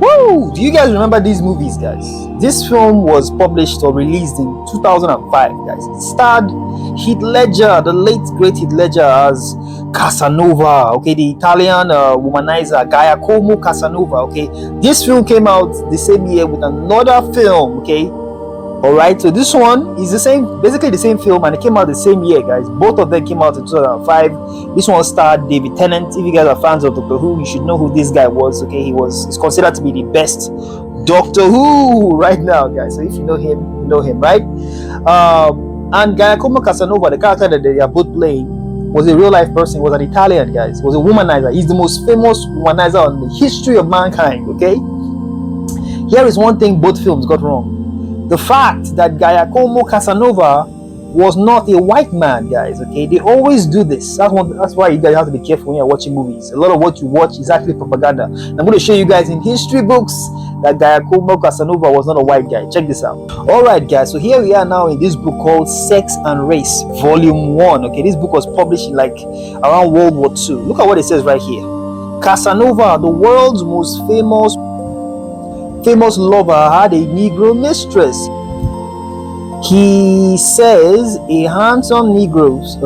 Woo! Do you guys remember these movies, guys? This film was published or released in 2005, guys. It starred Heath Ledger, the late great Heath Ledger, as Casanova, okay, the Italian womanizer, Giacomo Casanova, okay. This film came out the same year with another film, okay. All right, so this one is the same, basically the same film, and it came out the same year, guys. Both of them came out in 2005. This one starred David Tennant. If you guys are fans of Doctor Who, you should know who this guy was. Okay, he's considered to be the best Doctor Who right now, guys. So if you know him, you know him, right? And Giacomo Casanova, the character that they are both playing, was a real life person. He was an Italian, guys. He was a womanizer. He's the most famous womanizer in the history of mankind. Okay. Here is one thing both films got wrong. The fact that Giacomo Casanova was not a white man, guys. Okay, they always do this. That's why you guys have to be careful when you're watching movies. A lot of what you watch is actually propaganda. I'm going to show you guys in history books that Giacomo Casanova was not a white guy. Check this out. All right, guys. So here we are now in this book called Sex and Race, Volume 1. Okay, this book was published in like around World War II. Look at what it says right here. Casanova, the world's most famous lover, had a Negro mistress. He says a handsome negress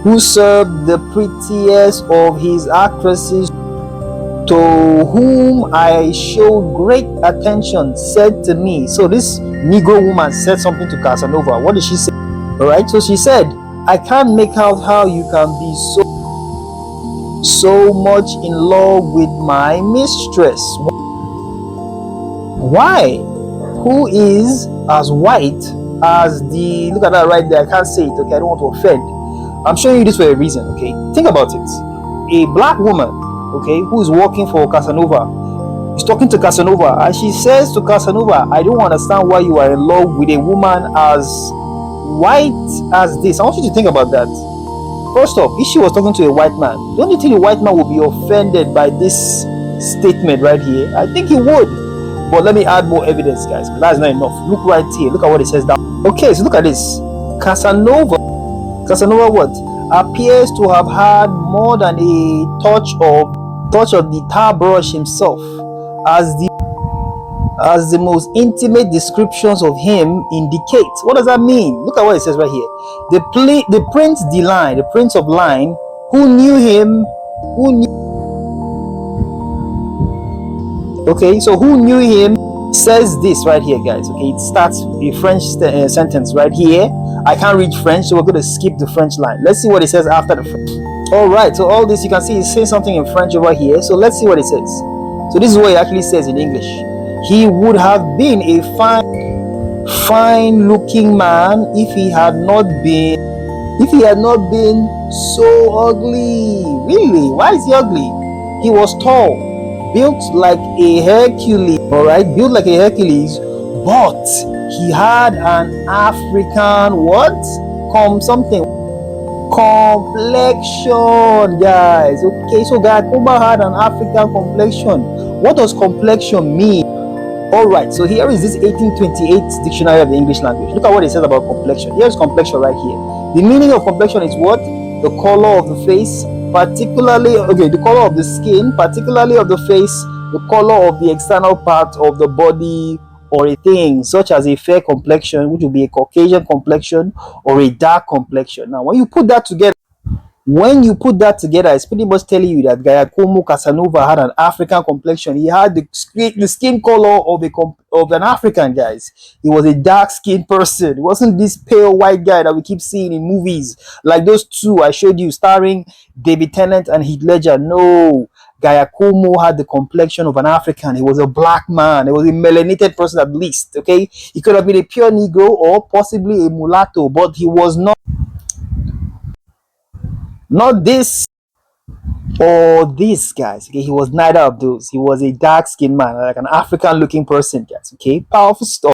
who served the prettiest of his actresses, to whom I showed great attention, said to me. So this Negro woman said something to Casanova. What did she say? All right, so she said, I can't make out how you can be so much in love with my mistress. Why? Who is as white as the, look at that right there, I can't say it, okay, I don't want to offend. I'm showing you this for a reason, okay. Think about it. A black woman, okay, who is working for Casanova is talking to Casanova, and she says to Casanova, I don't understand why you are in love with a woman as white as this. I want you to think about that. First off, if she was talking to a white man, don't you think the white man would be offended by this statement right here? I think he would. But let me add more evidence, guys, because that's not enough. Look right here. Look at what it says down. Okay, so look at this. Casanova what? Appears to have had more than a touch of the tar brush himself, as the most intimate descriptions of him indicate. What does that mean? Look at what it says right here. The Prince of Line, who knew him, okay, so who knew him, says this right here, guys. Okay, it starts a French sentence right here. I can't read French, so we're going to skip the French line. Let's see what it says after the French. All right, so all this you can see is saying something in French over here. So let's see what it says. So this is what it actually says in English. He would have been a fine-looking man if he had not been so ugly. Really? Why is he ugly? He was tall, built like a Hercules. All right, built like a Hercules, but he had an African complexion, guys. Okay, so Giacomo had an African complexion. What does complexion mean? All right, so here is this 1828 dictionary of the English language. Look at what it says about complexion. Here's complexion right here. The meaning of complexion is what? The color of the face, particularly, okay, the color of the skin, particularly of the face, the color of the external part of the body or a thing, such as a fair complexion, which will be a Caucasian complexion, or a dark complexion. Now, when you put that together, it's pretty much telling you that Giacomo Casanova had an African complexion. He had the skin color of an African, guys. He was a dark-skinned person. It wasn't this pale white guy that we keep seeing in movies, like those two I showed you, starring David Tennant and Heath Ledger. No, Giacomo had the complexion of an African. He was a black man. He was a melanated person at least, okay? He could have been a pure Negro or possibly a mulatto, but he was not this or this, guys. Okay, he was neither of those. He was a dark-skinned man, like an African-looking person, guys. Okay, powerful stuff.